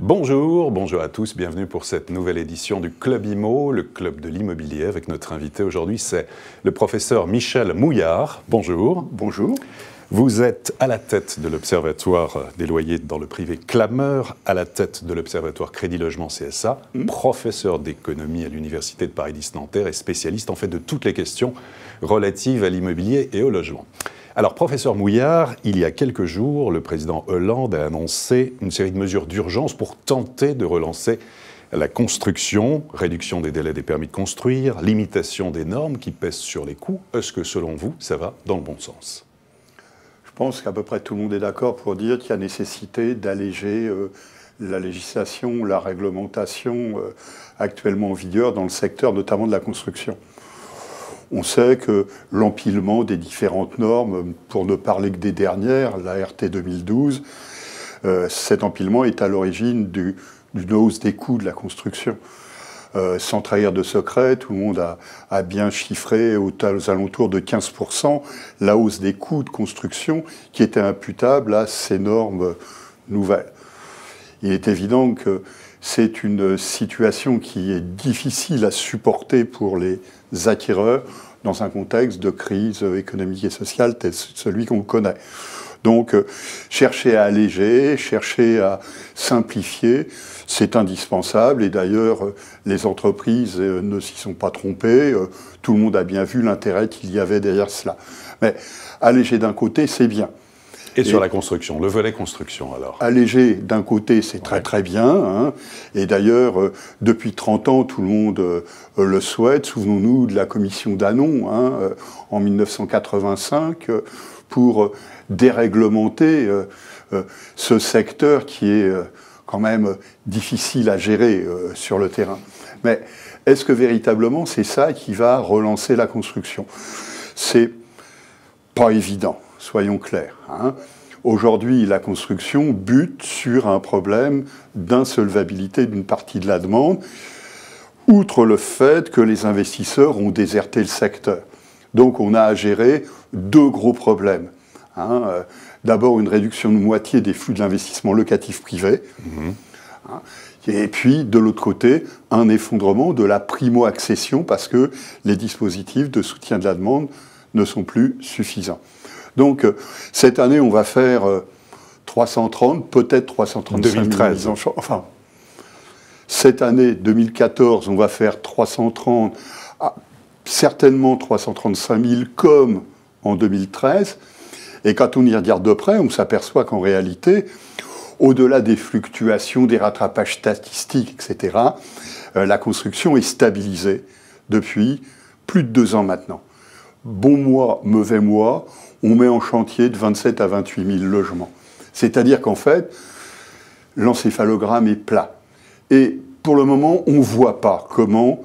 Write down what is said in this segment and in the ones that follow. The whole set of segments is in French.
Bonjour à tous, bienvenue pour cette nouvelle édition du Club IMO, le club de l'immobilier, avec notre invité aujourd'hui, c'est le professeur Michel Mouillard. Bonjour. Bonjour. Vous êtes à la tête de l'Observatoire des loyers dans le privé clameur, à la tête de l'Observatoire Crédit Logement CSA, professeur d'économie à l'Université de Paris-X-Nanterre et spécialiste en fait de toutes les questions relatives à l'immobilier et au logement. Alors, professeur Mouillard, il y a quelques jours, le président Hollande a annoncé une série de mesures d'urgence pour tenter de relancer la construction, réduction des délais des permis de construire, limitation des normes qui pèsent sur les coûts. Est-ce que, selon vous, ça va dans le bon sens ? Je pense qu'à peu près tout le monde est d'accord pour dire qu'il y a nécessité d'alléger la législation, la réglementation actuellement en vigueur dans le secteur notamment de la construction. On sait que l'empilement des différentes normes, pour ne parler que des dernières, la RT 2012, cet empilement est à l'origine d'une hausse des coûts de la construction. Sans trahir de secret, tout le monde a bien chiffré aux alentours de 15% la hausse des coûts de construction qui était imputable à ces normes nouvelles. Il est évident que c'est une situation qui est difficile à supporter pour les acquéreurs dans un contexte de crise économique et sociale tel celui qu'on connaît. Donc, chercher à alléger, chercher à simplifier, c'est indispensable. Et d'ailleurs, les entreprises ne s'y sont pas trompées. Tout le monde a bien vu l'intérêt qu'il y avait derrière cela. Mais alléger d'un côté, c'est bien. Et sur la construction, le volet construction alors ? Alléger d'un côté, c'est très bien. Hein. Et d'ailleurs, depuis 30 ans, tout le monde le souhaite. Souvenons-nous de la commission d'Annon en 1985 pour déréglementer ce secteur qui est quand même difficile à gérer sur le terrain. Mais est-ce que véritablement c'est ça qui va relancer la construction ? C'est pas évident, soyons clairs. Hein. Aujourd'hui, la construction bute sur un problème d'insolvabilité d'une partie de la demande, outre le fait que les investisseurs ont déserté le secteur. Donc on a à gérer deux gros problèmes. Hein. D'abord, une réduction de moitié des flux de l'investissement locatif privé. Hein. Et puis, de l'autre côté, un effondrement de la primo-accession parce que les dispositifs de soutien de la demande ne sont plus suffisants. Donc, cette année, on va faire 330, peut-être 335 000 mises en chantier. Enfin, cette année, 2014, on va faire 330, certainement 335 000 comme en 2013. Et quand on y regarde de près, on s'aperçoit qu'en réalité, au-delà des fluctuations, des rattrapages statistiques, etc., la construction est stabilisée depuis plus de 2 ans maintenant. Bon mois, mauvais mois, on met en chantier de 27 à 28 000 logements. C'est-à-dire qu'en fait, l'encéphalogramme est plat. Et pour le moment, on ne voit pas comment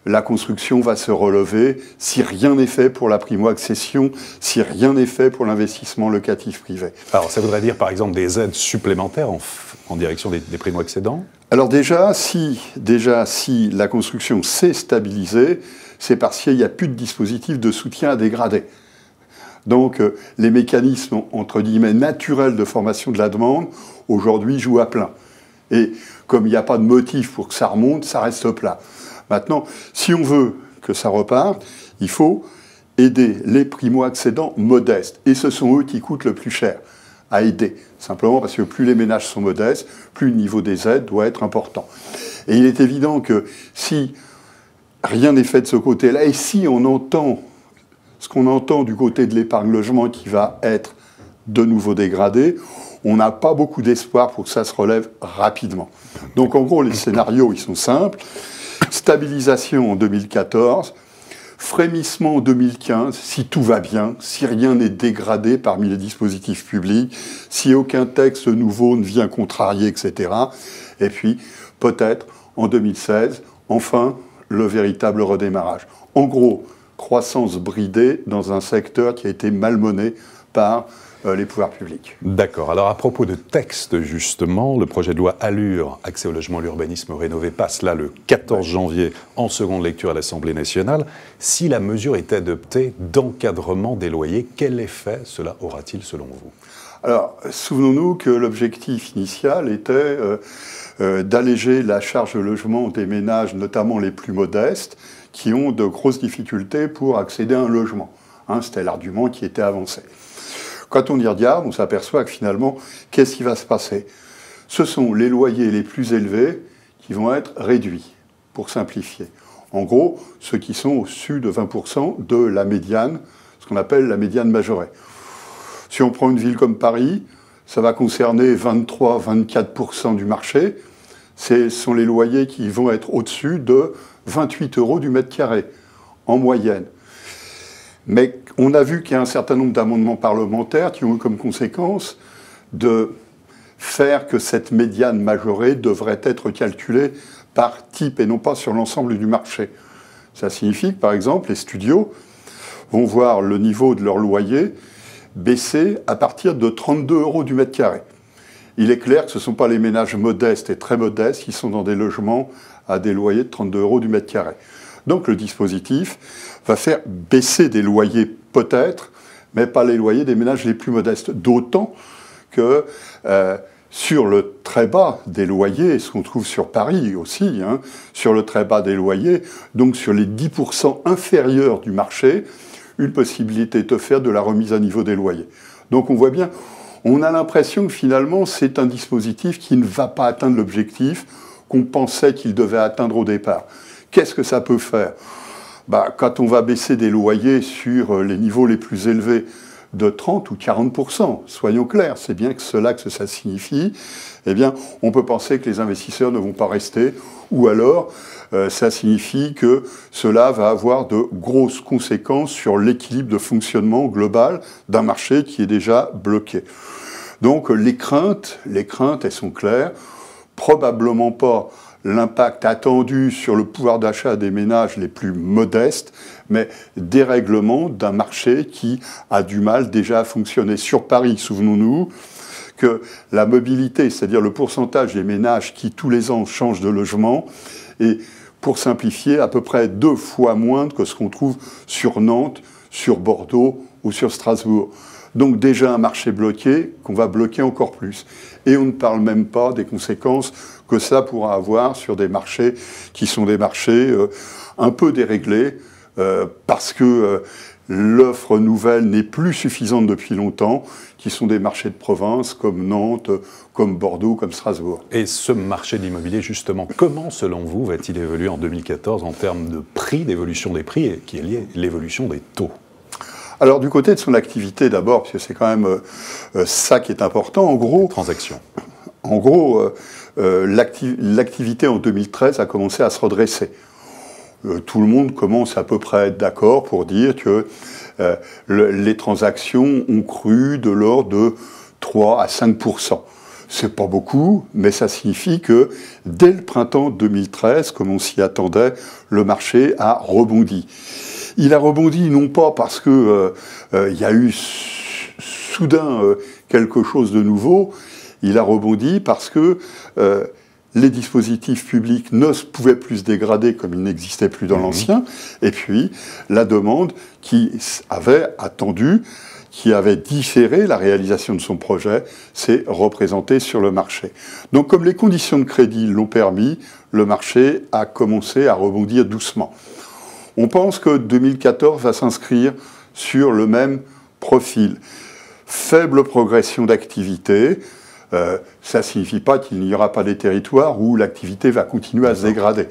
la construction va se relever si rien n'est fait pour la primo-accession, si rien n'est fait pour l'investissement locatif privé. Alors, ça voudrait dire, par exemple, des aides supplémentaires en direction des primo-accédants ? Alors déjà, si la construction s'est stabilisée, c'est parce qu'il n'y a plus de dispositif de soutien à dégrader. Donc, les mécanismes, entre guillemets, naturels de formation de la demande, aujourd'hui, jouent à plein. Et comme il n'y a pas de motif pour que ça remonte, ça reste plat. Maintenant, si on veut que ça reparte, il faut aider les primo-accédants modestes. Et ce sont eux qui coûtent le plus cher à aider. Simplement parce que plus les ménages sont modestes, plus le niveau des aides doit être important. Et il est évident que si rien n'est fait de ce côté-là, et si on entend ce qu'on entend du côté de l'épargne logement qui va être de nouveau dégradé, on n'a pas beaucoup d'espoir pour que ça se relève rapidement. Donc en gros, les scénarios, ils sont simples. Stabilisation en 2014, frémissement en 2015, si tout va bien, si rien n'est dégradé parmi les dispositifs publics, si aucun texte nouveau ne vient contrarier, etc. Et puis, peut-être, en 2016, enfin, le véritable redémarrage. En gros, croissance bridée dans un secteur qui a été malmené par les pouvoirs publics. D'accord. Alors à propos de texte, justement, le projet de loi Allure, accès au logement, l'urbanisme rénové, passe là le 14 janvier en seconde lecture à l'Assemblée nationale. Si la mesure est adoptée d'encadrement des loyers, quel effet cela aura-t-il selon vous? Alors, souvenons-nous que l'objectif initial était d'alléger la charge de logement des ménages, notamment les plus modestes, qui ont de grosses difficultés pour accéder à un logement. C'était l'argument qui était avancé. Quand on y regarde, on s'aperçoit que finalement, qu'est-ce qui va se passer? Ce sont les loyers les plus élevés qui vont être réduits, pour simplifier. En gros, ceux qui sont au-dessus de 20% de la médiane, ce qu'on appelle la médiane majorée. Si on prend une ville comme Paris, ça va concerner 23-24% du marché. Ce sont les loyers qui vont être au-dessus de 28 € du mètre carré, en moyenne. Mais on a vu qu'il y a un certain nombre d'amendements parlementaires qui ont eu comme conséquence de faire que cette médiane majorée devrait être calculée par type et non pas sur l'ensemble du marché. Ça signifie que, par exemple, les studios vont voir le niveau de leur loyer baisser à partir de 32 € du mètre carré. Il est clair que ce ne sont pas les ménages modestes et très modestes qui sont dans des logements à des loyers de 32 € du mètre carré. Donc le dispositif va faire baisser des loyers peut-être, mais pas les loyers des ménages les plus modestes. D'autant que sur le très bas des loyers, ce qu'on trouve sur Paris aussi, sur le très bas des loyers, donc sur les 10% inférieurs du marché, une possibilité est offerte de la remise à niveau des loyers. Donc on voit bien, on a l'impression que finalement c'est un dispositif qui ne va pas atteindre l'objectif qu'on pensait qu'il devait atteindre au départ. Qu'est-ce que ça peut faire? Quand on va baisser des loyers sur les niveaux les plus élevés de 30 ou 40%, soyons clairs, c'est bien que cela que ça signifie, eh bien, on peut penser que les investisseurs ne vont pas rester, ou alors ça signifie que cela va avoir de grosses conséquences sur l'équilibre de fonctionnement global d'un marché qui est déjà bloqué. Donc les craintes, elles sont claires, probablement pas l'impact attendu sur le pouvoir d'achat des ménages les plus modestes, mais dérèglement d'un marché qui a du mal déjà à fonctionner. Sur Paris, souvenons-nous que la mobilité, c'est-à-dire le pourcentage des ménages qui tous les ans changent de logement, est, pour simplifier, à peu près 2 fois moindre que ce qu'on trouve sur Nantes, sur Bordeaux ou sur Strasbourg. Donc déjà un marché bloqué qu'on va bloquer encore plus. Et on ne parle même pas des conséquences que ça pourra avoir sur des marchés qui sont des marchés un peu déréglés parce que l'offre nouvelle n'est plus suffisante depuis longtemps, qui sont des marchés de province comme Nantes, comme Bordeaux, comme Strasbourg. Et ce marché de l'immobilier, justement, comment, selon vous, va-t-il évoluer en 2014 en termes de prix, d'évolution des prix, et qui est lié à l'évolution des taux? Alors, du côté de son activité, d'abord, parce que c'est quand même ça qui est important, en gros... Transactions. En gros, l'activité en 2013 a commencé à se redresser. Tout le monde commence à peu près à être d'accord pour dire que les transactions ont cru de l'ordre de 3 à 5%. C'est pas beaucoup, mais ça signifie que dès le printemps 2013, comme on s'y attendait, le marché a rebondi. Il a rebondi non pas parce que il y a eu soudain quelque chose de nouveau, il a rebondi parce que les dispositifs publics ne pouvaient plus se dégrader comme ils n'existaient plus dans l'ancien, et puis la demande qui avait attendu, qui avait différé la réalisation de son projet, s'est représentée sur le marché. Donc comme les conditions de crédit l'ont permis, le marché a commencé à rebondir doucement. On pense que 2014 va s'inscrire sur le même profil. Faible progression d'activité, ça ne signifie pas qu'il n'y aura pas des territoires où l'activité va continuer à se dégrader.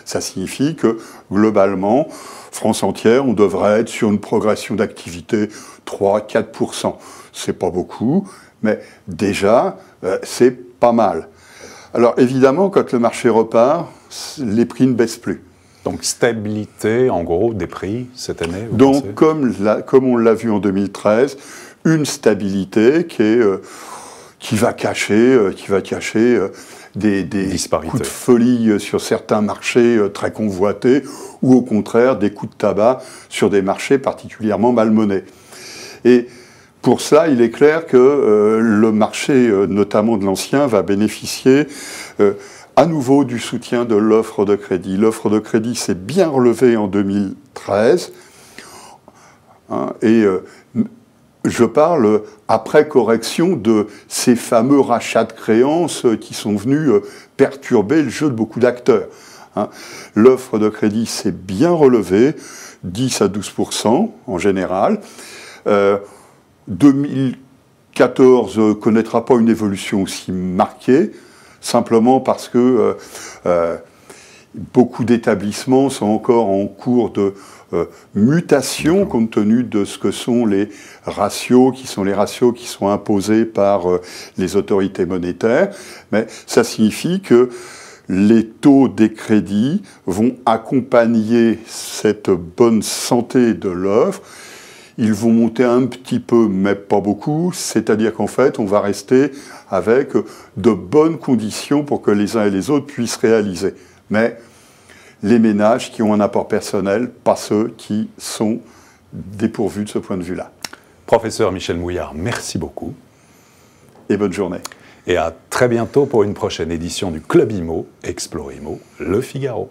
Ça signifie que, globalement, France entière, on devrait être sur une progression d'activité 3-4%. C'est pas beaucoup, mais déjà, c'est pas mal. Alors évidemment, quand le marché repart, les prix ne baissent plus. Donc stabilité, en gros, des prix cette année, vous Donc, pensez ? comme on l'a vu en 2013, une stabilité qui va cacher des coups de folie sur certains marchés très convoités, ou au contraire des coups de tabac sur des marchés particulièrement malmenés. Et pour cela, il est clair que le marché, notamment de l'ancien, va bénéficier à nouveau du soutien de l'offre de crédit. L'offre de crédit s'est bien relevée en 2013. Hein, et je parle après correction de ces fameux rachats de créances qui sont venus perturber le jeu de beaucoup d'acteurs. Hein. L'offre de crédit s'est bien relevée, 10 à 12% en général. 2014 ne connaîtra pas une évolution aussi marquée, simplement parce que beaucoup d'établissements sont encore en cours de mutation compte tenu de ce que sont les ratios qui sont imposés par les autorités monétaires. Mais ça signifie que les taux des crédits vont accompagner cette bonne santé de l'offre. Ils vont monter un petit peu, mais pas beaucoup, c'est-à-dire qu'en fait, on va rester avec de bonnes conditions pour que les uns et les autres puissent réaliser. Mais les ménages qui ont un apport personnel, pas ceux qui sont dépourvus de ce point de vue-là. Professeur Michel Mouillard, merci beaucoup. Et bonne journée. Et à très bientôt pour une prochaine édition du Club Imo, Explore Imo, Le Figaro.